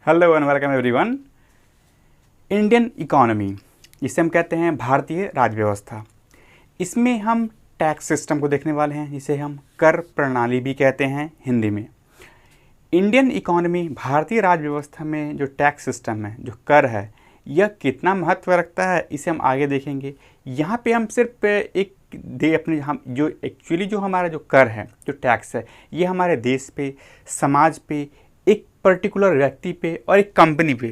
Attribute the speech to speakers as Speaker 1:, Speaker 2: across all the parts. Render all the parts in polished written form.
Speaker 1: Hello and welcome everyone. Indian economy, जिसे हम कहते हैं भारतीय राज्य व्यवस्था, इसमें हम टैक्स सिस्टम को देखने वाले हैं, जिसे हम कर प्रणाली भी कहते हैं हिंदी में। इंडियन इकोनॉमी, भारतीय राज्य व्यवस्था में जो टैक्स सिस्टम है, जो कर है, यह कितना महत्व रखता है, इसे हम आगे देखेंगे। यहाँ पे हम सिर्फ हम जो हमारा जो कर है, जो टैक्स है, ये हमारे देश पे, समाज पे, एक पर्टिकुलर व्यक्ति पे और एक कंपनी पे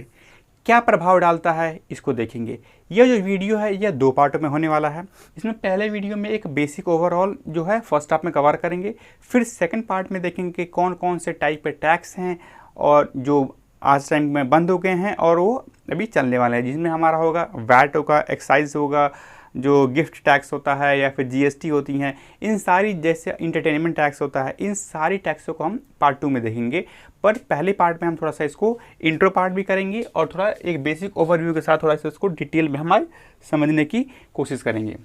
Speaker 1: क्या प्रभाव डालता है, इसको देखेंगे। यह जो वीडियो है यह 2 पार्टों में होने वाला है। इसमें पहले वीडियो में एक बेसिक ओवरऑल जो है फर्स्ट हाफ में कवर करेंगे, फिर सेकंड पार्ट में देखेंगे कौन कौन से टाइप के टैक्स हैं और जो आज टाइम में बंद हो गए हैं और वो अभी चलने वाले हैं, जिसमें हमारा होगा वैट होगा, एक्साइज होगा, जो गिफ्ट टैक्स होता है या फिर जीएसटी होती हैं, इन सारी, जैसे इंटरटेनमेंट टैक्स होता है, इन सारी टैक्सों को हम पार्ट 2 में देखेंगे। पर पहले पार्ट में हम थोड़ा सा इसको इंट्रो पार्ट भी करेंगे और थोड़ा एक बेसिक ओवरव्यू के साथ थोड़ा सा इसको डिटेल में हमारे समझने की कोशिश करेंगे।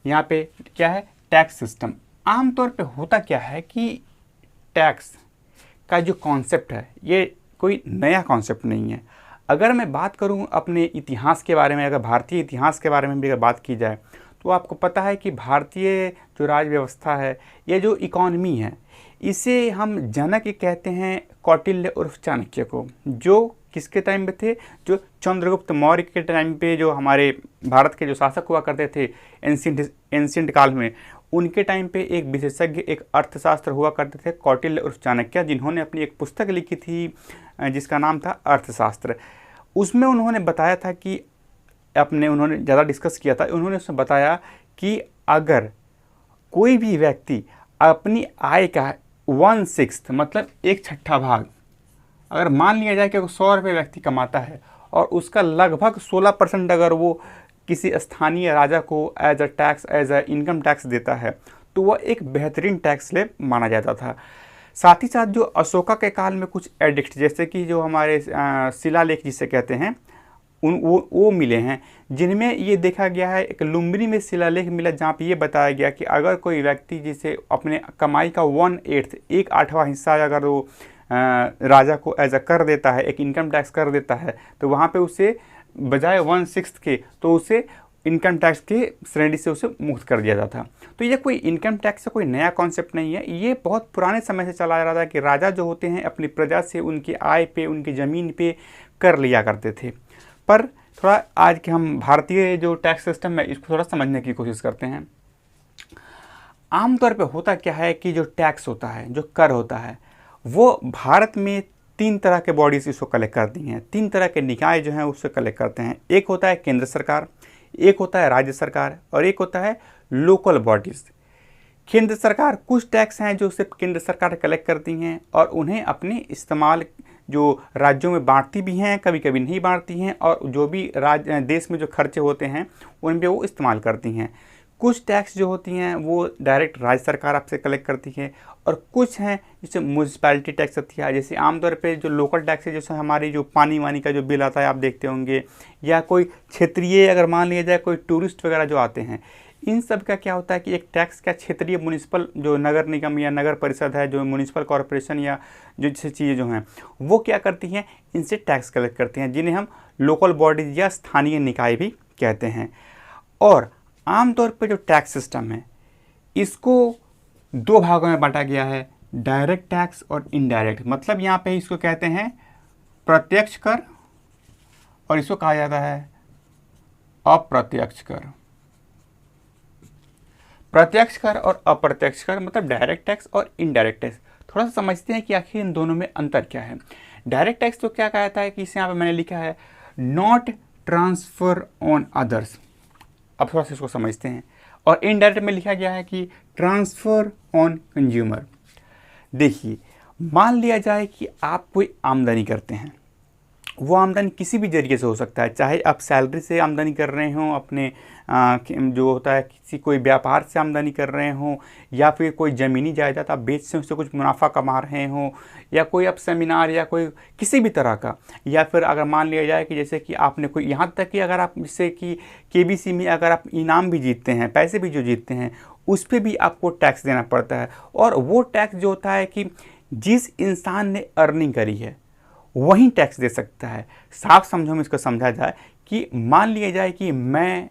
Speaker 1: यहाँ पे क्या है, टैक्स सिस्टम। आमतौर पे होता क्या है कि टैक्स का जो कॉन्सेप्ट है ये कोई नया कॉन्सेप्ट नहीं है। अगर मैं बात करूं अपने इतिहास के बारे में, अगर भारतीय इतिहास के बारे में भी अगर बात की जाए, तो आपको पता है कि भारतीय जो राज्य व्यवस्था है, ये जो इकॉनमी है, इसे हम जनक कहते हैं, कौटिल्य उर्फ चाणक्य को, जो किसके टाइम पे थे, जो चंद्रगुप्त मौर्य के टाइम पे, जो हमारे भारत के जो शासक हुआ करते थे एंशिएंट काल में, उनके टाइम पे एक विशेषज्ञ, एक अर्थशास्त्र हुआ करते थे, कौटिल्य उर्फ चाणक्य, जिन्होंने अपनी एक पुस्तक लिखी थी जिसका नाम था अर्थशास्त्र। उसमें उन्होंने बताया था कि उन्होंने ज़्यादा डिस्कस किया था, उन्होंने उसमें बताया कि अगर कोई भी व्यक्ति अपनी आय का 1/6 मतलब 1/6 भाग, अगर मान लिया जाए कि 100 रुपये व्यक्ति कमाता है और उसका लगभग 16% अगर वो किसी स्थानीय राजा को एज अ इनकम टैक्स देता है, तो वह एक बेहतरीन टैक्स स्लैब माना जाता था। साथ ही साथ जो अशोका के काल में कुछ एडिक्ट, जैसे कि जो हमारे शिलालेख जिसे कहते हैं, वो मिले हैं, जिनमें ये देखा गया है, एक लुम्बिनी में शिलालेख मिला जहाँ पे ये बताया गया कि अगर कोई व्यक्ति जिसे अपने कमाई का 1/8 1/8वां हिस्सा अगर वो राजा को एज अ कर देता है, एक इनकम टैक्स कर देता है, तो वहाँ पे उसे बजाय 1/6 के, तो उसे इनकम टैक्स के श्रेणी से उसे मुक्त कर दिया जाता था। तो ये कोई इनकम टैक्स से कोई नया कॉन्सेप्ट नहीं है, ये बहुत पुराने समय से चला आ रहा था कि राजा जो होते हैं अपनी प्रजा से उनकी आय पे, उनकी ज़मीन पे कर लिया करते थे। पर थोड़ा आज के हम भारतीय जो टैक्स सिस्टम है इसको थोड़ा समझने की कोशिश करते हैं। आमतौर पे होता क्या है कि जो टैक्स होता है, जो कर होता है, वो भारत में 3 तरह के बॉडीज़ इसको कलेक्ट करती हैं, 3 तरह के निकाय जो हैं उससे कलेक्ट करते हैं। एक होता है केंद्र सरकार, एक होता है राज्य सरकार और एक होता है लोकल बॉडीज़। केंद्र सरकार, कुछ टैक्स हैं जो सिर्फ केंद्र सरकार कलेक्ट करती हैं और उन्हें अपने इस्तेमाल जो राज्यों में बांटती भी हैं, कभी कभी नहीं बांटती हैं, और जो भी देश में जो खर्चे होते हैं उन पे वो इस्तेमाल करती हैं। कुछ टैक्स जो होती हैं वो डायरेक्ट राज्य सरकार आपसे कलेक्ट करती है, और कुछ हैं जैसे म्यूनसिपैलिटी टैक्स होती है, जैसे आमतौर पे जो लोकल टैक्स है, जैसे हमारी जो पानी वानी का जो बिल आता है आप देखते होंगे, या कोई क्षेत्रीय, अगर मान लिया जाए कोई टूरिस्ट वगैरह जो आते हैं, इन सब का क्या होता है कि एक टैक्स का क्षेत्रीय म्यूनिसिपल जो नगर निगम या नगर परिषद है, जो म्यूनिसिपल कॉरपोरेशन या जो जैसी चीज़ें जो हैं, वो क्या करती हैं, इनसे टैक्स कलेक्ट करती हैं, जिन्हें हम लोकल बॉडीज या स्थानीय निकाय भी कहते हैं। और आमतौर पर जो टैक्स सिस्टम है इसको 2 भागों में बांटा गया है, डायरेक्ट टैक्स और इनडायरेक्ट। मतलब यहाँ पे इसको कहते हैं प्रत्यक्ष कर और इसको कहा जाता है अप्रत्यक्ष कर। प्रत्यक्ष कर और अप्रत्यक्ष कर मतलब डायरेक्ट टैक्स और इनडायरेक्ट टैक्स। थोड़ा सा समझते हैं कि आखिर इन दोनों में अंतर क्या है। डायरेक्ट टैक्स तो क्या कहता है कि इसे यहाँ पे मैंने लिखा है नॉट ट्रांसफर ऑन अदर्स। अब थोड़ा सा इसको समझते हैं। और इनडायरेक्ट में लिखा गया है कि ट्रांसफर ऑन कंज्यूमर। देखिए, मान लिया जाए कि आप कोई आमदनी करते हैं, वो आमदनी किसी भी जरिए से हो सकता है, चाहे आप सैलरी से आमदनी कर रहे हों, अपने जो होता है किसी कोई व्यापार से आमदनी कर रहे हों, या फिर कोई ज़मीनी जायदाद आप बेच से उससे कुछ मुनाफा कमा रहे हों, या कोई आप सेमिनार या कोई किसी भी तरह का, या फिर अगर मान लिया जाए कि जैसे कि आपने कोई, यहाँ तक कि अगर आप जैसे कि केबीसी में अगर आप इनाम भी जीतते हैं, पैसे भी जो जीतते हैं, उस पर भी आपको टैक्स देना पड़ता है। और वो टैक्स जो होता है कि जिस इंसान ने अर्निंग करी है वही टैक्स दे सकता है। साफ समझो में इसको समझा जाए कि मान लिया जाए कि मैं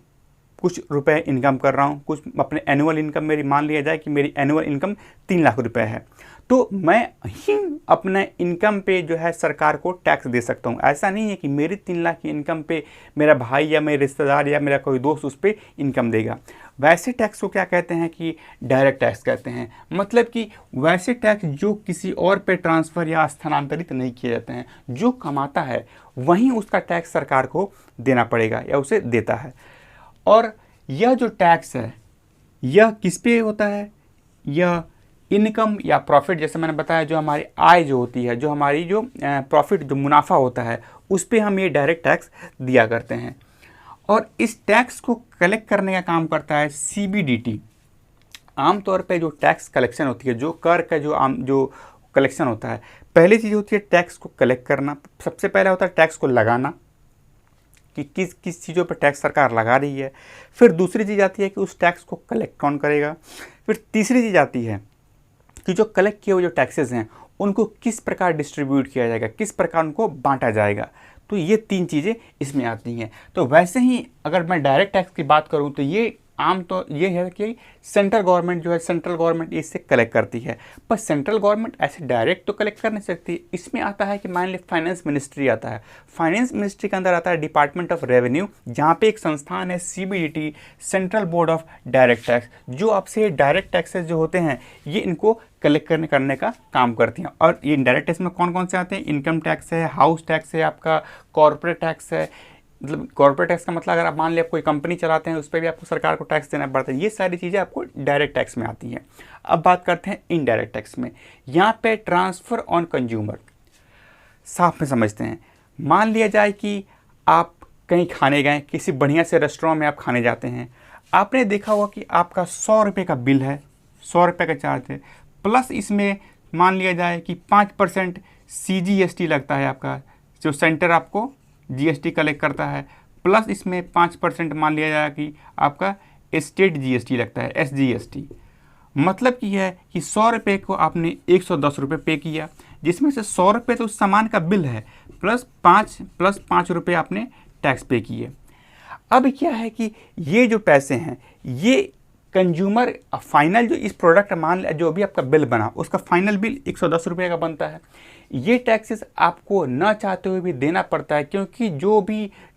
Speaker 1: कुछ रुपए इनकम कर रहा हूँ, कुछ अपने एनुअल इनकम मेरी, मान लिया जाए कि मेरी एनुअल इनकम 3 लाख रुपए है, तो मैं ही अपने इनकम पे जो है सरकार को टैक्स दे सकता हूँ। ऐसा नहीं है कि मेरी 3 लाख की इनकम पे मेरा भाई या मेरे रिश्तेदार या मेरा कोई दोस्त उस पर इनकम देगा। वैसे टैक्स को क्या कहते हैं कि डायरेक्ट टैक्स कहते हैं। मतलब कि वैसे टैक्स जो किसी और पे ट्रांसफ़र या स्थानांतरित नहीं किए जाते हैं, जो कमाता है वहीं उसका टैक्स सरकार को देना पड़ेगा या उसे देता है। और यह जो टैक्स है यह किस पे होता है? यह इनकम या प्रॉफिट, जैसे मैंने बताया, जो हमारी आय जो होती है, जो हमारी जो प्रॉफिट जो मुनाफा होता है, उस पे हम ये डायरेक्ट टैक्स दिया करते हैं। और इस टैक्स को कलेक्ट करने का काम करता है CBDT। आमतौर पे जो टैक्स कलेक्शन होती है, जो कर का जो कलेक्शन होता है, पहली चीज़ होती है टैक्स को कलेक्ट करना। सबसे पहला होता है टैक्स को लगाना, कि किस किस चीज़ों पर टैक्स सरकार लगा रही है। फिर दूसरी चीज़ आती है कि उस टैक्स को कलेक्ट कौन करेगा। फिर तीसरी चीज़ आती है कि जो कलेक्ट किए हुए जो टैक्सेस हैं उनको किस प्रकार डिस्ट्रीब्यूट किया जाएगा, किस प्रकार उनको बांटा जाएगा। तो ये 3 चीज़ें इसमें आती हैं। तो वैसे ही अगर मैं डायरेक्ट टैक्स की बात करूँ तो ये आम तो ये है कि सेंट्रल गवर्नमेंट जो है, सेंट्रल गवर्नमेंट इससे कलेक्ट करती है। पर सेंट्रल गवर्नमेंट ऐसे डायरेक्ट तो कलेक्ट कर नहीं सकती। इसमें आता है कि मान ली फाइनेंस मिनिस्ट्री आता है। फाइनेंस मिनिस्ट्री के अंदर आता है डिपार्टमेंट ऑफ रेवेन्यू, जहाँ पे एक संस्थान है CBDT, central board of direct tax, जो आपसे डायरेक्ट टैक्सेस जो होते हैं ये इनको कलेक्ट करने का काम करती हैं। और ये डायरेक्ट टैक्स में कौन कौन से आते हैं? इनकम टैक्स है, हाउस टैक्स है, आपका कॉर्पोरेट टैक्स है। मतलब कॉर्पोरेट टैक्स का मतलब अगर आप मान लिया कोई कंपनी चलाते हैं उस पर भी आपको सरकार को टैक्स देना पड़ता है। ये सारी चीज़ें आपको डायरेक्ट टैक्स में आती हैं। अब बात करते हैं इनडायरेक्ट टैक्स में। यहाँ पे ट्रांसफ़र ऑन कंज्यूमर साफ में समझते हैं। मान लिया जाए कि आप कहीं खाने गए, किसी बढ़िया से रेस्टोरेंट में आप खाने जाते हैं, आपने देखा होगा कि आपका 100 रुपये का बिल है, 100 रुपये का चार्ज है, प्लस इसमें मान लिया जाए कि 5% CGST लगता है, आपका जो सेंटर आपको GST कलेक्ट करता है, प्लस इसमें 5% मान लिया जाए कि आपका स्टेट GST लगता है, SGST। मतलब कि है कि 100 रुपये को आपने 110 रुपये पे किया, जिसमें से 100 रुपये तो उस सामान का बिल है, प्लस 5 रुपये आपने टैक्स पे किए। अब क्या है कि ये जो पैसे हैं ये कंज्यूमर फाइनल जो इस प्रोडक्ट मान जो भी आपका बिल बना उसका फाइनल बिल 110 रुपये का बनता है। ये टैक्सेस आपको ना चाहते हुए भी देना पड़ता है, क्योंकि जो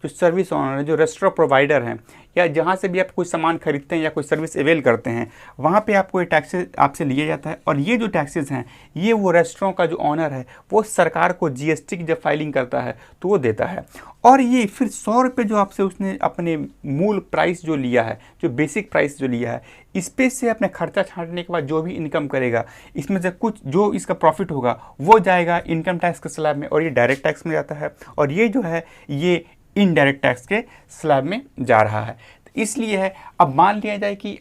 Speaker 1: सर्विस ऑनर है, जो रेस्टोरेंट प्रोवाइडर हैं, या जहाँ से भी आप कोई सामान खरीदते हैं या कोई सर्विस अवेल करते हैं, वहाँ पे आपको ये टैक्सेस आपसे लिया जाता है। और ये जो टैक्सेस हैं ये वो रेस्टोरेंट का जो ऑनर है वो सरकार को GST की जब फाइलिंग करता है तो वो देता है। और ये फिर 100 रुपये जो आपसे उसने अपने मूल प्राइस जो लिया है, जो बेसिक प्राइस जो लिया है, इस पे से अपने खर्चा छांटने के बाद जो भी इनकम करेगा, इसमें से कुछ जो इसका प्रॉफिट होगा वो जाएगा इनकम टैक्स के स्लैब में, और ये डायरेक्ट टैक्स में जाता है। और ये जो है ये इनडायरेक्ट टैक्स के स्लैब में जा रहा है। तो इसलिए है, अब मान लिया जाए कि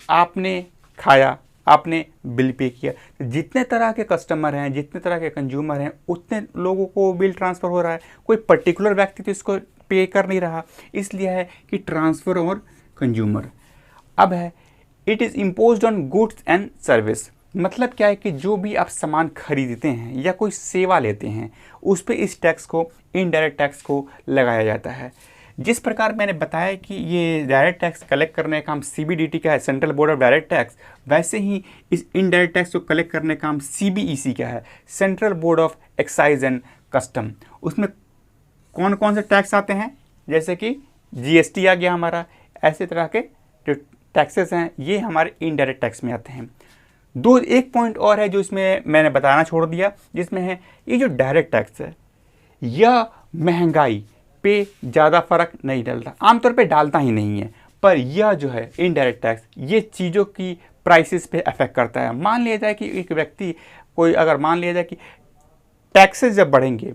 Speaker 1: आपने खाया, आपने बिल पे किया, तो जितने तरह के कस्टमर हैं, जितने तरह के कंज्यूमर हैं, उतने लोगों को बिल ट्रांसफ़र हो रहा है। कोई पर्टिकुलर व्यक्ति तो इसको पे कर नहीं रहा। इसलिए है कि ट्रांसफ़र और कंज्यूमर। अब है it is imposed on goods and service. मतलब क्या है कि जो भी आप सामान खरीदते हैं या कोई सेवा लेते हैं उस पर इस टैक्स को, इनडायरेक्ट टैक्स को लगाया जाता है। जिस प्रकार मैंने बताया कि ये डायरेक्ट टैक्स कलेक्ट करने का काम CBDT का है, central board of direct tax, वैसे ही इस इनडायरेक्ट टैक्स को कलेक्ट करने का काम CBEC का है, central board of excise and custom. उसमें कौन कौन से टैक्स आते हैं? जैसे कि GST आ गया हमारा। ऐसे तरह के जो टैक्सेस हैं ये हमारे इनडायरेक्ट टैक्स में आते हैं। एक पॉइंट और है जो इसमें मैंने बताना छोड़ दिया, जिसमें है ये जो डायरेक्ट टैक्स है यह महंगाई पे ज़्यादा फर्क नहीं डालता, आमतौर पे डालता ही नहीं है। पर यह जो है इनडायरेक्ट टैक्स ये चीज़ों की प्राइसेस पे अफेक्ट करता है। मान लिया जाए कि एक व्यक्ति कोई, अगर मान लिया जाए कि टैक्सेस जब बढ़ेंगे,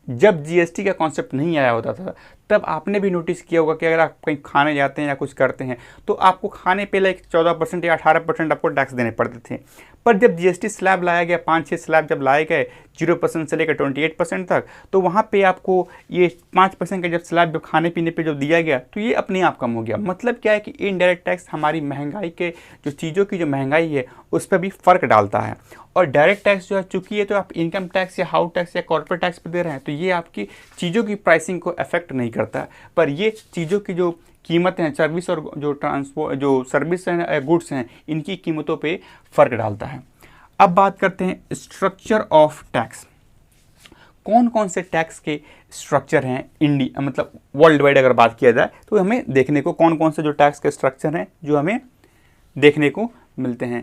Speaker 1: जब GST का कॉन्सेप्ट नहीं आया होता था तब आपने भी नोटिस किया होगा कि अगर आप कहीं खाने जाते हैं या कुछ करते हैं तो आपको खाने पे लाइक 14% या 18% आपको टैक्स देने पड़ते थे। पर जब जीएसटी स्लैब लाया गया, 5-6 स्लैब जब लाए गए 0% से लेकर 28% तक, तो वहाँ पे आपको ये 5% का जब स्लैब जब खाने पीने पे जो दिया गया तो ये अपने आप कम हो गया। मतलब क्या है कि इनडायरेक्ट टैक्स हमारी महंगाई के जो चीज़ों की जो महंगाई है उस पर भी फ़र्क डालता है। और डायरेक्ट टैक्स जो है चूँकि ये तो आप इनकम टैक्स या हाउस टैक्स या कॉर्पोरेट टैक्स पे दे रहे हैं तो ये आपकी चीज़ों की प्राइसिंग को अफेक्ट नहीं करता, पर ये चीज़ों की जो कीमतें हैं, सर्विस और जो ट्रांसपोर्ट जो सर्विस हैं, गुड्स हैं, इनकी कीमतों पे फ़र्क डालता है। अब बात करते हैं स्ट्रक्चर ऑफ टैक्स। कौन कौन से टैक्स के स्ट्रक्चर हैं इंडिया मतलब वर्ल्ड वाइड अगर बात किया जाए तो हमें देखने को कौन कौन से जो टैक्स के स्ट्रक्चर हैं जो हमें देखने को मिलते हैं।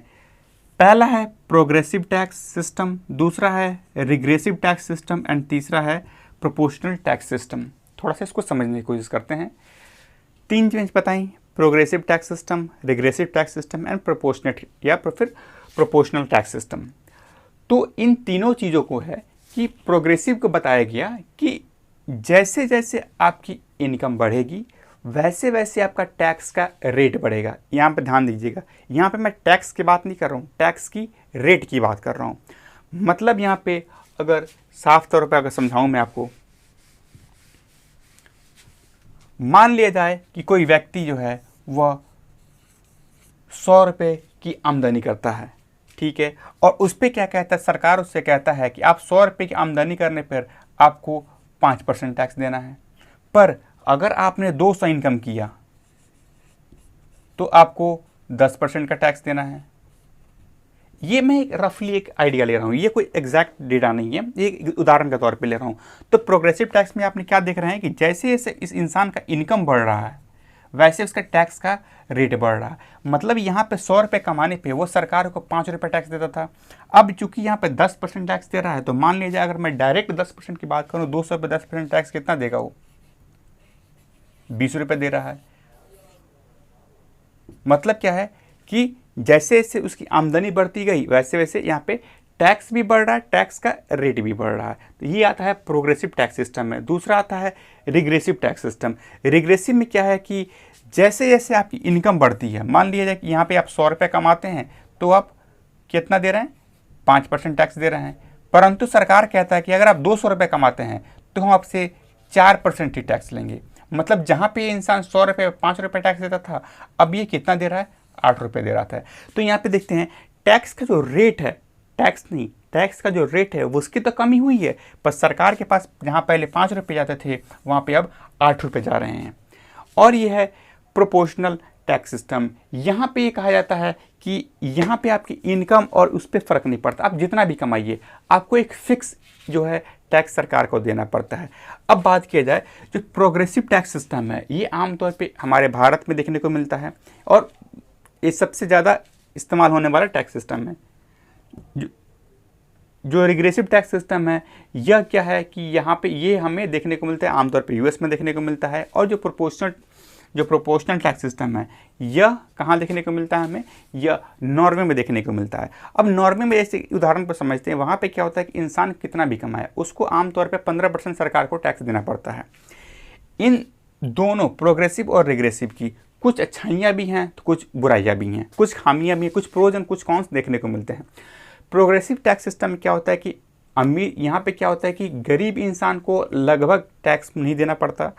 Speaker 1: पहला है प्रोग्रेसिव टैक्स सिस्टम, दूसरा है रिग्रेसिव टैक्स सिस्टम एंड तीसरा है प्रोपोर्शनल टैक्स सिस्टम। थोड़ा सा इसको समझने की कोशिश करते हैं। 3 चीज़ बताएं, progressive tax system, regressive tax system and proportional या फिर प्रोपोर्शनल टैक्स सिस्टम। तो इन तीनों चीज़ों को है कि प्रोग्रेसिव को बताया गया कि जैसे जैसे आपकी इनकम बढ़ेगी वैसे वैसे आपका टैक्स का रेट बढ़ेगा। यहाँ पे ध्यान दीजिएगा, यहाँ पे मैं टैक्स की बात नहीं कर रहा हूँ, टैक्स की रेट की बात कर रहा हूँ। मतलब यहाँ पे अगर साफ तौर पे अगर समझाऊँ मैं आपको, मान लिया जाए कि कोई व्यक्ति जो है वह 100 रुपये की आमदनी करता है, ठीक है, और उस पर क्या कहता है, सरकार उससे कहता है कि आप 100 रुपये की आमदनी करने पर आपको 5% टैक्स देना है। पर अगर आपने 200 इनकम किया तो आपको 10% का टैक्स देना है। ये मैं एक रफली एक आइडिया ले रहा हूँ, ये कोई एग्जैक्ट डेटा नहीं है, ये एक उदाहरण के तौर पे ले रहा हूँ। तो प्रोग्रेसिव टैक्स में आपने क्या देख रहे हैं कि जैसे जैसे इस इंसान का इनकम बढ़ रहा है वैसे उसका टैक्स का रेट बढ़ रहा है। मतलब यहाँ पे 100 रुपये कमाने पे वो सरकार को 5 रुपये टैक्स देता था, अब चूंकि यहाँ पे 10% टैक्स दे रहा है तो मान लीजिए अगर मैं डायरेक्ट 10% की बात करूँ, 200 पे 10% टैक्स कितना देगा वो, 20 रुपये दे रहा है। मतलब क्या है कि जैसे जैसे उसकी आमदनी बढ़ती गई वैसे वैसे यहाँ पे टैक्स भी बढ़ रहा है, टैक्स का रेट भी बढ़ रहा है। तो ये आता है प्रोग्रेसिव टैक्स सिस्टम में। दूसरा आता है रिग्रेसिव टैक्स सिस्टम। रिग्रेसिव में क्या है कि जैसे जैसे आपकी इनकम बढ़ती है, मान लीजिए कि यहाँ पे आप 100 रुपये कमाते हैं तो आप कितना दे रहे हैं, 5% टैक्स दे रहे हैं। परंतु सरकार कहता है कि अगर आप 200 रुपये कमाते हैं तो हम आपसे 4% ही टैक्स लेंगे। मतलब जहाँ पे इंसान 100 रुपये 5 रुपये टैक्स देता था, अब ये कितना दे रहा है, 8 रुपये दे रहा था। तो यहाँ पे देखते हैं टैक्स का जो रेट है, टैक्स नहीं, टैक्स का जो रेट है वो उसकी तो कमी हुई है, पर सरकार के पास जहाँ पहले 5 रुपये जाते थे वहाँ पे अब 8 रुपये जा रहे हैं। और ये है प्रोपोर्शनल टैक्स सिस्टम। यहाँ पे ये कहा जाता है कि यहाँ पे आपकी इनकम और उस पर फ़र्क नहीं पड़ता, आप जितना भी कमाइए आपको एक फिक्स जो है टैक्स सरकार को देना पड़ता है। अब बात किया जाए जो प्रोग्रेसिव टैक्स सिस्टम है, ये आमतौर पे हमारे भारत में देखने को मिलता है और ये सबसे ज़्यादा इस्तेमाल होने वाला टैक्स सिस्टम है। जो रिग्रेसिव टैक्स सिस्टम है यह क्या है कि यहाँ पे ये हमें देखने को मिलता है आमतौर पे यूएस में देखने को मिलता है। और जो प्रोपोर्शनल टैक्स सिस्टम है यह कहाँ देखने को मिलता है हमें, यह नॉर्वे में देखने को मिलता है। अब नॉर्वे में जैसे उदाहरण पर समझते हैं, वहाँ पे क्या होता है कि इंसान कितना भी कमाए उसको आमतौर पे 15% सरकार को टैक्स देना पड़ता है। इन दोनों प्रोग्रेसिव और रिग्रेसिव की कुछ अच्छाइयाँ भी हैं तो कुछ बुराइयाँ भी हैं, कुछ खामियाँ भी हैं, कुछ प्रोज एंड कुछ कॉन्स देखने को मिलते हैं। प्रोग्रेसिव टैक्स सिस्टम में क्या होता है कि अमीर यहाँ पे क्या होता है कि गरीब इंसान को लगभग टैक्स नहीं देना पड़ता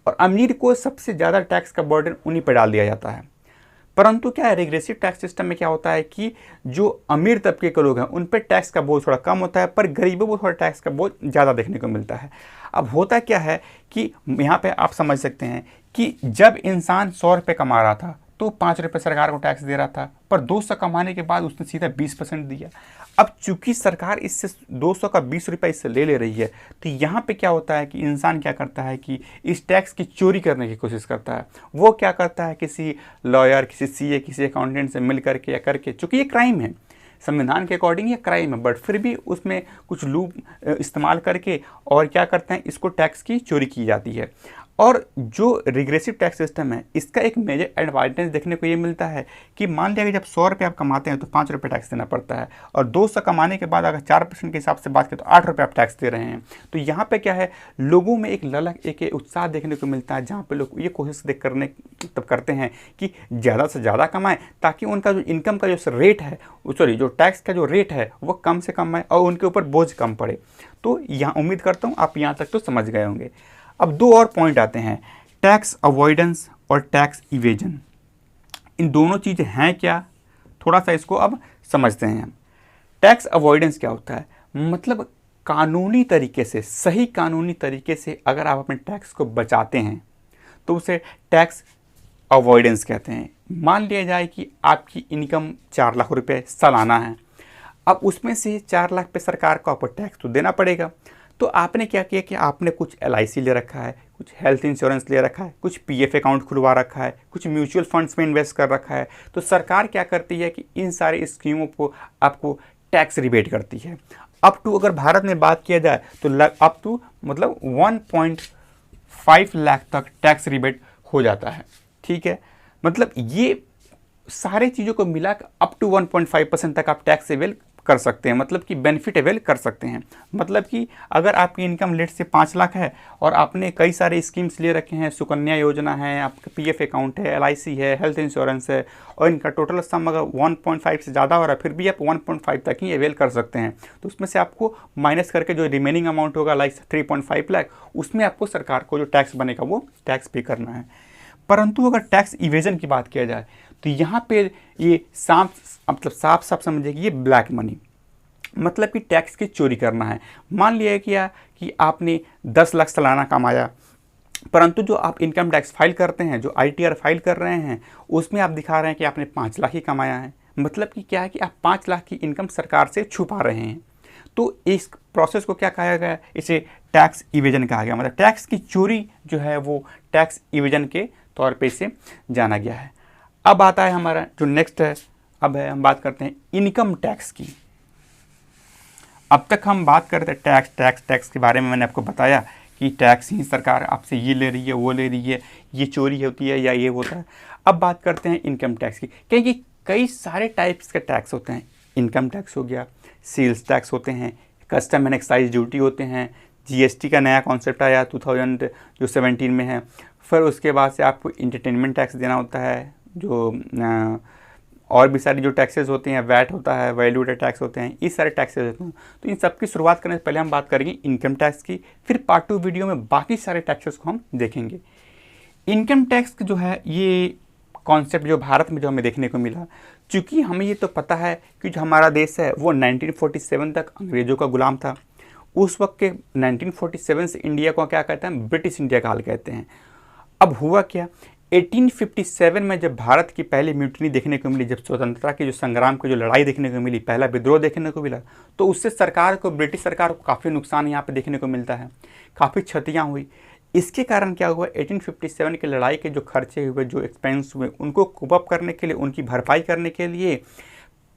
Speaker 1: और अमीर को सबसे ज़्यादा टैक्स का बर्डन उन्हीं पर डाल दिया जाता है। परंतु क्या है, रिग्रेसिव टैक्स सिस्टम में क्या होता है कि जो अमीर तबके के लोग हैं उन पर टैक्स का बोझ थोड़ा कम होता है, पर गरीबों को थोड़ा टैक्स का बोझ ज़्यादा देखने को मिलता है। अब होता क्या है कि यहाँ पे आप समझ सकते हैं कि जब इंसान 100 रुपये कमा रहा था तो 5 रुपये सरकार को टैक्स दे रहा था, पर 200 कमाने के बाद उसने सीधा 20% दिया। अब चूंकि सरकार इससे 200 का 20 रुपये इससे ले रही है, तो यहाँ पे क्या होता है कि इंसान क्या करता है कि इस टैक्स की चोरी करने की कोशिश करता है। वो क्या करता है, किसी लॉयर, किसी सीए, किसी अकाउंटेंट से मिल करके या करके, चूँकि ये क्राइम है, संविधान के अकॉर्डिंग ये क्राइम है, बट फिर भी उसमें कुछ लूप इस्तेमाल करके और क्या करते हैं, इसको टैक्स की चोरी की जाती है। और जो रिग्रेसिव टैक्स सिस्टम है इसका एक मेजर एडवांटेज देखने को ये मिलता है कि मान लिया कि जब 100 रुपये आप कमाते हैं तो 5 रुपये टैक्स देना पड़ता है, और 200 कमाने के बाद अगर 4% के हिसाब से बात करें तो 8 रुपये आप टैक्स दे रहे हैं। तो यहाँ पे क्या है, लोगों में एक ललक, एक उत्साह देखने को मिलता है, जहाँ पे लोग ये कोशिश तब करते हैं कि ज़्यादा से ज़्यादा कमाएं, ताकि उनका जो इनकम का जो रेट है, जो टैक्स का जो रेट है वो कम से कम है और उनके ऊपर बोझ कम पड़े। तो यहाँ उम्मीद करता हूँ आप यहाँ तक तो समझ गए होंगे। अब दो और पॉइंट आते हैं, टैक्स अवॉइडेंस और टैक्स इवेजन। इन दोनों चीज़ें हैं क्या, थोड़ा सा इसको अब समझते हैं हम। टैक्स अवॉइडेंस क्या होता है, मतलब कानूनी तरीके से, सही कानूनी तरीके से अगर आप अपने टैक्स को बचाते हैं तो उसे टैक्स अवॉइडेंस कहते हैं। मान लिया जाए कि आपकी इनकम 4 लाख रुपए सालाना है, अब उसमें से 4 लाख पे सरकार को आपको टैक्स तो देना पड़ेगा। तो आपने क्या किया कि आपने कुछ LIC ले रखा है, कुछ हेल्थ इंश्योरेंस ले रखा है, कुछ PF अकाउंट खुलवा रखा है, कुछ म्यूचुअल फंड्स में इन्वेस्ट कर रखा है। तो सरकार क्या करती है कि इन सारी स्कीमों को आपको टैक्स रिबेट करती है। अप टू, अगर भारत में बात किया जाए तो अप टू मतलब 1.5 लाख तक टैक्स रिबेट हो जाता है। ठीक है, मतलब ये सारे चीज़ों को मिलाकर अप टू 1.5% तक आप टैक्स अवेल कर सकते हैं, मतलब कि बेनिफिट अवेल कर सकते हैं। मतलब कि अगर आपकी इनकम लेट से 5 लाख है और आपने कई सारे स्कीम्स ले रखे हैं, सुकन्या योजना है, आपका PF अकाउंट है, LIC है, हेल्थ इंश्योरेंस है, और इनका टोटल सम अगर 1.5 से ज़्यादा हो रहा है, फिर भी आप 1.5 तक ही अवेल कर सकते हैं। तो उसमें से आपको माइनस करके जो रिमेनिंग अमाउंट होगा लाइक 3.5 लाख, उसमें आपको सरकार को जो टैक्स बनेगा वो टैक्स पे करना है। परंतु अगर टैक्स इवेजन की बात किया जाए तो यहाँ पे ये साफ साफ समझिए कि ये ब्लैक मनी, मतलब कि टैक्स की चोरी करना है। मान लिया कि आपने 10 लाख सालाना कमाया, परंतु जो आप इनकम टैक्स फाइल करते हैं, जो ITR फाइल कर रहे हैं, उसमें आप दिखा रहे हैं कि आपने 5 लाख ही कमाया है। मतलब कि क्या है कि आप 5 लाख की इनकम सरकार से छुपा रहे हैं। तो इस प्रोसेस को क्या कहा गया, इसे टैक्स इवेजन कहा गया। मतलब टैक्स की चोरी जो है वो टैक्स इवेजन के तौर पे इसे जाना गया है। अब आता है हमारा जो नेक्स्ट है, हम बात करते हैं इनकम टैक्स की। अब तक हम बात करते हैं टैक्स के बारे में। मैंने आपको बताया कि टैक्स ही सरकार आपसे ये ले रही है, वो ले रही है, ये चोरी होती है या ये होता है। अब बात करते हैं इनकम टैक्स की, क्योंकि कई सारे टाइप्स के टैक्स होते हैं। इनकम टैक्स हो गया, सेल्स टैक्स होते हैं, कस्टम एंड एक्साइज ड्यूटी होते हैं, GST का नया कॉन्सेप्ट आया 2017 में है। फिर उसके बाद से आपको इंटरटेनमेंट टैक्स देना होता है, जो और भी सारी जो टैक्सेस होते हैं, वैट होता है, वैल्यू एडेड टैक्स होते हैं, इस सारे टैक्सेस होते हैं। तो इन सब की शुरुआत करने से पहले हम बात करेंगे इनकम टैक्स की, फिर पार्ट 2 वीडियो में बाकी सारे टैक्सेस को हम देखेंगे। इनकम टैक्स जो है ये कॉन्सेप्ट जो भारत में जो हमें देखने को मिला, चूँकि हमें ये तो पता है कि जो हमारा देश है वो 1947 तक अंग्रेज़ों का गुलाम था। उस वक्त के 1947 से इंडिया को क्या कहते हैं, ब्रिटिश इंडिया काल कहते हैं। अब हुआ क्या, 1857 में जब भारत की पहली म्यूटनी देखने को मिली, जब स्वतंत्रता की जो संग्राम की जो लड़ाई देखने को मिली, पहला विद्रोह देखने को मिला, तो उससे सरकार को, ब्रिटिश सरकार को काफ़ी नुकसान यहाँ पे देखने को मिलता है, काफ़ी क्षतियाँ हुई। इसके कारण क्या हुआ, 1857 की लड़ाई के जो खर्चे हुए, जो एक्सपेंस हुए, उनको कूप अप करने के लिए, उनकी भरपाई करने के लिए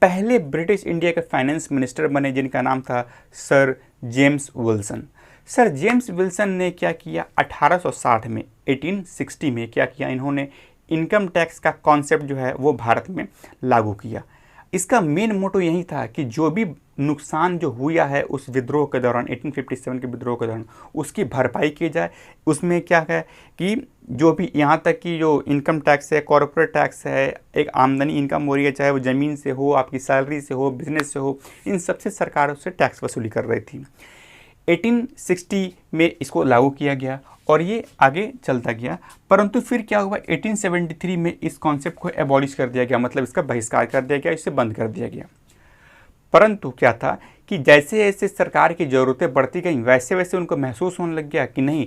Speaker 1: पहले ब्रिटिश इंडिया के फाइनेंस मिनिस्टर बने, जिनका नाम था sir James Wilson. Sir James Wilson ने क्या किया, 1860 में, 1860 में क्या किया, इन्होंने इनकम टैक्स का कॉन्सेप्ट जो है वो भारत में लागू किया। इसका मेन मोटो यही था कि जो भी नुकसान जो हुआ है उस विद्रोह के दौरान, 1857 के विद्रोह के दौरान, उसकी भरपाई की जाए। उसमें क्या है कि जो भी यहाँ तक कि जो इनकम टैक्स है, कॉर्पोरेट टैक्स है, एक आमदनी इनकम हो रही है, चाहे वो ज़मीन से हो, आपकी सैलरी से हो, बिजनेस से हो, इन सबसे सरकार उससे टैक्स वसूली कर रही थी। 1860 में इसको लागू किया गया और ये आगे चलता गया। परंतु फिर क्या हुआ, 1873 में इस कॉन्सेप्ट को एबॉलिश कर दिया गया, मतलब इसका बहिष्कार कर दिया गया, इसे बंद कर दिया गया। परंतु क्या था कि जैसे जैसे सरकार की ज़रूरतें बढ़ती गई, वैसे वैसे उनको महसूस होने लग गया कि नहीं,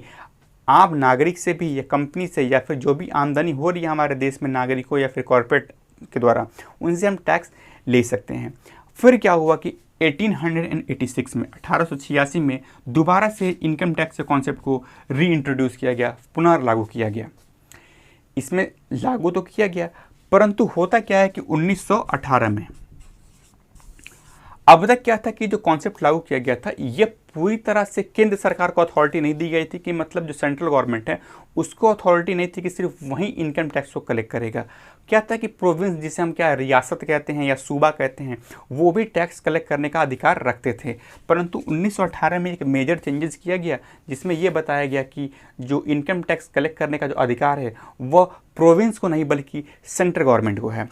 Speaker 1: आम नागरिक से भी या कंपनी से या फिर जो भी आमदनी हो रही है हमारे देश में नागरिकों या फिर कॉरपोरेट के द्वारा, उनसे हम टैक्स ले सकते हैं। फिर क्या हुआ कि 1886 में, 1886 में दोबारा से इनकम टैक्स के कॉन्सेप्ट को री इंट्रोड्यूस किया गया, पुनर्लागू किया गया। इसमें लागू तो किया गया, परंतु होता क्या है कि 1918 में अब तक क्या था कि जो कॉन्सेप्ट लागू किया गया था ये पूरी तरह से केंद्र सरकार को अथॉरिटी नहीं दी गई थी, कि मतलब जो सेंट्रल गवर्नमेंट है उसको अथॉरिटी नहीं थी कि सिर्फ वही इनकम टैक्स को कलेक्ट करेगा। क्या था कि प्रोविंस, जिसे हम क्या रियासत कहते हैं या सूबा कहते हैं, वो भी टैक्स कलेक्ट करने का अधिकार रखते थे। परंतु 1918 में एक मेजर चेंजेस किया गया जिसमें यह बताया गया कि जो इनकम टैक्स कलेक्ट करने का जो अधिकार है वह प्रोविंस को नहीं बल्कि सेंट्रल गवर्नमेंट को है।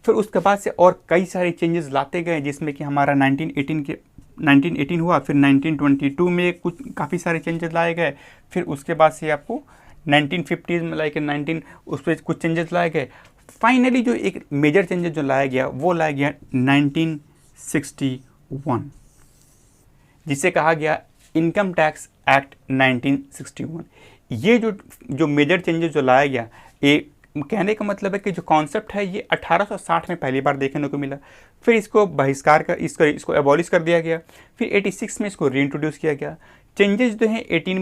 Speaker 1: फिर उसके बाद से और कई सारे चेंजेस लाते गए, जिसमें कि हमारा 1918 हुआ, फिर 1922 में कुछ काफ़ी सारे चेंजेस लाए गए, फिर उसके बाद से आपको 1950s में लाए गए, उस पर कुछ चेंजेस लाए गए। फाइनली जो एक मेजर चेंजेस जो लाया गया वो लाया गया 1961, जिसे कहा गया इनकम टैक्स एक्ट 1961। ये जो मेजर चेंजेस जो लाया गया, एक कहने का मतलब है कि जो कॉन्सेप्ट है ये 1860 में पहली बार देखने को मिला, फिर इसको बहिष्कार कर इसको एबॉलिश कर दिया गया, फिर 86 में इसको रीइंट्रोड्यूस किया गया। चेंजेस जो हैं 1918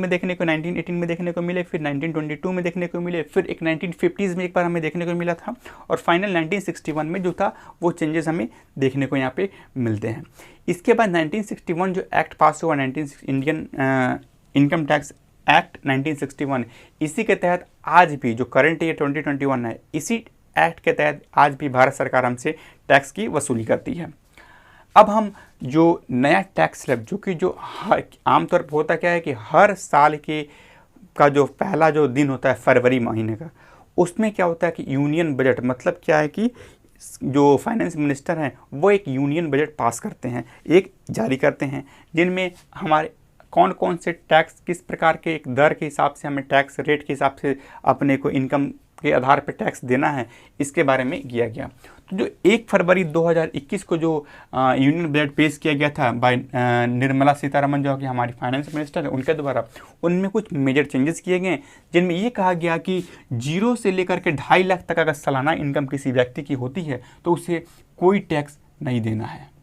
Speaker 1: में देखने को मिले, फिर 1922 में देखने को मिले, फिर एक 1950s में एक बार हमें देखने को मिला था, और फाइनल 1961 में जो था वो चेंजेस हमें देखने को यहाँ पे मिलते हैं। इसके बाद 1961 जो एक्ट पास हुआ, इंडियन इनकम टैक्स एक्ट 1961, इसी के तहत आज भी जो करंट ईयर 2021 है, इसी एक्ट के तहत आज भी भारत सरकार हमसे टैक्स की वसूली करती है। अब हम जो नया टैक्स स्लैब, जो कि जो आमतौर पर होता क्या है कि हर साल का जो पहला जो दिन होता है फरवरी महीने का, उसमें क्या होता है कि यूनियन बजट, मतलब क्या है कि जो फाइनेंस मिनिस्टर हैं वो एक यूनियन बजट पास करते हैं, एक जारी करते हैं, जिनमें हमारे कौन कौन से टैक्स किस प्रकार के एक दर के हिसाब से हमें टैक्स रेट के हिसाब से अपने को इनकम के आधार पर टैक्स देना है, इसके बारे में किया गया। तो जो 1 फरवरी 2021 को जो यूनियन बजट पेश किया गया था बाय निर्मला सीतारमन, जो कि हमारी फाइनेंस मिनिस्टर है, उनके द्वारा, उनमें कुछ मेजर चेंजेस किए गए, जिनमें ये कहा गया कि 0 से लेकर के 2.5 लाख तक अगर सालाना इनकम किसी व्यक्ति की होती है तो उसे कोई टैक्स नहीं देना है।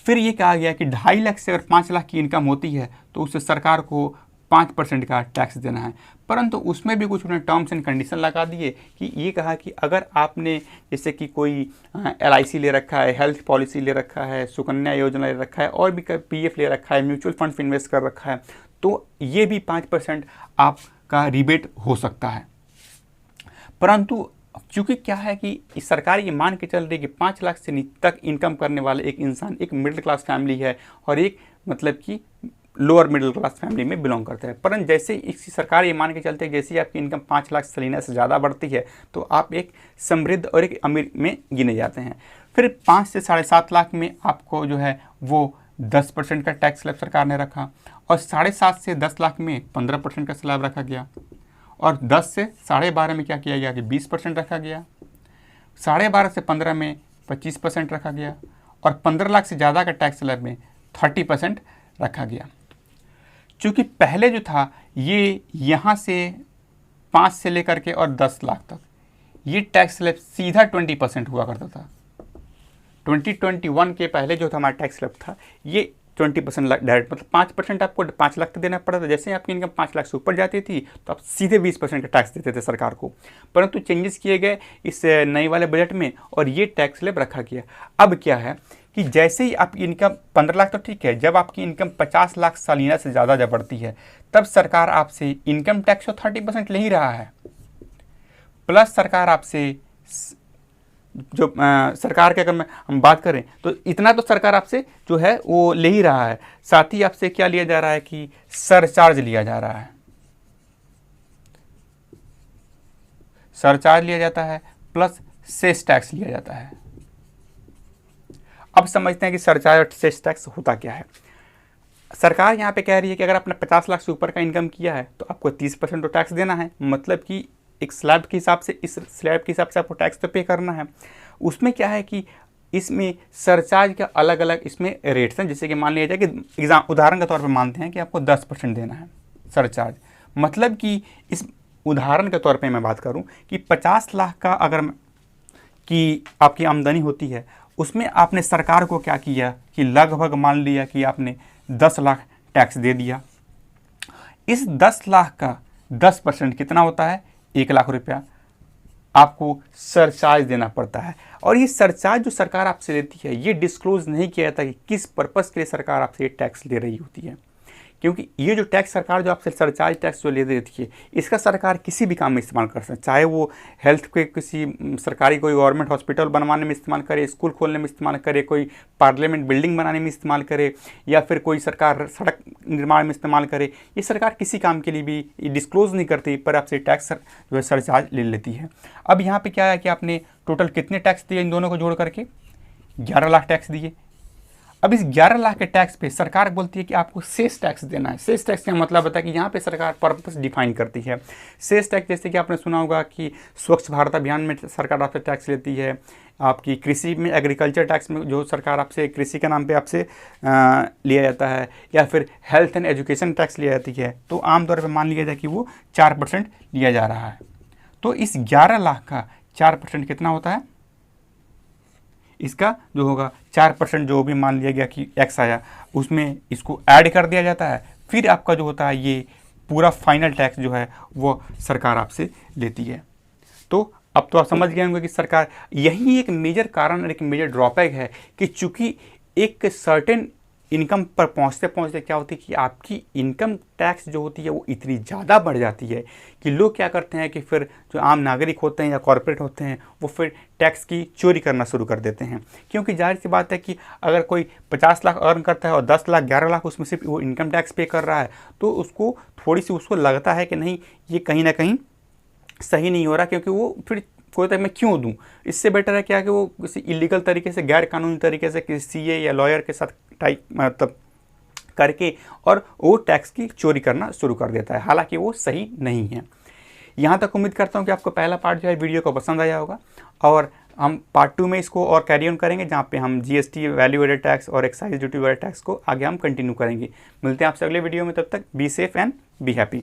Speaker 1: फिर ये कहा गया कि 2.5 लाख से अगर 5 लाख की इनकम होती है तो उसे सरकार को 5% का टैक्स देना है। परंतु उसमें भी कुछ उन्होंने टर्म्स एंड कंडीशन लगा दिए कि ये कहा कि अगर आपने जैसे कि कोई LIC ले रखा है, हेल्थ पॉलिसी ले रखा है, सुकन्या योजना ले रखा है, और भी PF ले रखा है, म्यूचुअल फंड में इन्वेस्ट कर रखा है, तो ये भी 5% आपका रिबेट हो सकता है। परंतु क्योंकि क्या है कि सरकार ये मान के चल रही है कि 5 लाख से नीचे तक इनकम करने वाले एक इंसान एक मिडिल क्लास फैमिली है और एक मतलब कि लोअर मिडिल क्लास फैमिली में बिलोंग करता है। परंतु जैसे इसी सरकार ये मान के चलते है जैसे आपकी इनकम 5 लाख सालाना से ज़्यादा बढ़ती है तो आप एक समृद्ध और एक अमीर में गिने जाते हैं। फिर 5 से 7.5 लाख में आपको जो है वो 10% का टैक्स स्लैब सरकार ने रखा, और 7.5 से 10 लाख में 15% का स्लैब रखा गया, और 10 से 12.5 में क्या किया गया कि 20% रखा गया, 12.5 से 15 में 25% रखा गया, और 15 लाख से ज़्यादा का टैक्स स्लैब में 30% रखा गया। चूँकि पहले जो था ये यहाँ से 5 से लेकर के और 10 लाख तक ये टैक्स स्लैब सीधा 20% हुआ करता था। 2021 के पहले जो था हमारा टैक्स स्लैब था ये 20% डायरेक्ट, मतलब 5% आपको 5 लाख तक देना पड़ता था। जैसे ही आपकी इनकम 5 लाख से ऊपर जाती थी तो आप सीधे 20% का टैक्स देते थे सरकार को। परंतु चेंजेस किए गए इस नए वाले बजट में और ये टैक्स स्लैब रखा गया। अब क्या है कि जैसे ही आपकी इनकम 15 लाख तो ठीक है, जब आपकी इनकम 50 लाख सालाना से ज़्यादा जब बढ़ती है तब सरकार आपसे इनकम टैक्स तो 30% ले ही रहा है, प्लस सरकार आपसे जो सरकार के अगर हम बात करें तो इतना तो सरकार आपसे जो है वो ले ही रहा है, साथ ही आपसे क्या लिया जा रहा है कि सरचार्ज लिया जा रहा है, सरचार्ज लिया जाता है प्लस सेस टैक्स लिया जाता है। अब समझते हैं कि सरचार्ज और सेस टैक्स होता क्या है। सरकार यहाँ पे कह रही है कि अगर आपने 50 लाख से ऊपर का इनकम किया है तो आपको 30% तो टैक्स देना है, मतलब कि एक स्लैब के हिसाब से, इस स्लैब के हिसाब से आपको टैक्स तो पे करना है। उसमें क्या है कि इसमें सरचार्ज के अलग अलग इसमें रेट्स हैं। जैसे कि मान लिया जाए कि उदाहरण के तौर पे मानते हैं कि आपको 10% देना है सरचार्ज, मतलब कि इस उदाहरण के तौर पे मैं बात करूं कि 50 लाख का अगर कि आपकी आमदनी होती है उसमें आपने सरकार को क्या किया कि लगभग मान लिया कि आपने 10 लाख टैक्स दे दिया। इस 10 लाख का 10% कितना होता है 1 लाख रुपया, आपको सरचार्ज देना पड़ता है। और ये सरचार्ज जो सरकार आपसे लेती है ये डिस्क्लोज नहीं किया जाता कि किस पर्पज़ के लिए सरकार आपसे ये टैक्स ले रही होती है, क्योंकि ये जो टैक्स सरकार जो आपसे सरचार्ज टैक्स जो ले देती है इसका सरकार किसी भी काम में इस्तेमाल कर सकते हैं, चाहे वो हेल्थ के किसी सरकारी कोई गवर्नमेंट हॉस्पिटल बनवाने में इस्तेमाल करे, स्कूल खोलने में इस्तेमाल करे, कोई पार्लियामेंट बिल्डिंग बनाने में इस्तेमाल करे, या फिर कोई सरकार सड़क निर्माण में इस्तेमाल करे। ये सरकार किसी काम के लिए भी डिस्क्लोज नहीं करती पर आपसे टैक्स जो है सरचार्ज ले लेती है। अब यहाँ पर क्या है कि आपने टोटल कितने टैक्स दिए इन दोनों को जोड़ करके? 11 लाख टैक्स दिए। अब इस 11 लाख के टैक्स पे सरकार बोलती है कि आपको सेस टैक्स देना है। सेस टैक्स का मतलब होता है कि यहाँ पे सरकार पर्पस डिफाइन करती है। सेस टैक्स जैसे कि आपने सुना होगा कि स्वच्छ भारत अभियान में सरकार आपसे टैक्स लेती है, आपकी कृषि में एग्रीकल्चर टैक्स में जो सरकार आपसे कृषि के नाम पे आपसे लिया जाता है, या फिर हेल्थ एंड एजुकेशन टैक्स लिया जाती है। तो आमतौर पर मान लिया जाए कि वो 4% लिया जा रहा है। तो इस 11 लाख का 4% कितना होता है? इसका जो होगा 4% जो भी मान लिया गया कि एक्स आया उसमें इसको ऐड कर दिया जाता है, फिर आपका जो होता है ये पूरा फाइनल टैक्स जो है वो सरकार आपसे लेती है। तो अब तो आप समझ गए होंगे कि सरकार, यही एक मेजर कारण और एक मेजर ड्रॉबैक है कि चूंकि एक सर्टेन इनकम पर पहुंचते पहुंचते क्या होती है कि आपकी इनकम टैक्स जो होती है वो इतनी ज़्यादा बढ़ जाती है कि लोग क्या करते हैं कि फिर जो आम नागरिक होते हैं या कॉरपोरेट होते हैं वो फिर टैक्स की चोरी करना शुरू कर देते हैं। क्योंकि जाहिर सी बात है कि अगर कोई 50 लाख अर्न करता है और 10 लाख 11 लाख उसमें सिर्फ वो इनकम टैक्स पे कर रहा है, तो उसको थोड़ी सी उसको लगता है कि नहीं ये कहीं ना कहीं सही नहीं हो रहा, क्योंकि वो फिर कोई तक मैं क्यों दूं, इससे बेटर है क्या कि वो किसी इलीगल तरीके से, गैर कानूनी तरीके से किसी सीए या लॉयर के साथ टाइप मतलब करके और वो टैक्स की चोरी करना शुरू कर देता है, हालांकि वो सही नहीं है। यहाँ तक उम्मीद करता हूँ कि आपको पहला पार्ट जो है वीडियो को पसंद आया होगा, और हम पार्ट 2 में इसको और कैरी ऑन करेंगे जहाँ पे हम जीएसटी, वैल्यू एडेड टैक्स और एक्साइज ड्यूटी वाले टैक्स को आगे हम कंटिन्यू करेंगे। मिलते हैं आपसे अगले वीडियो में, तब तक be safe and be happy.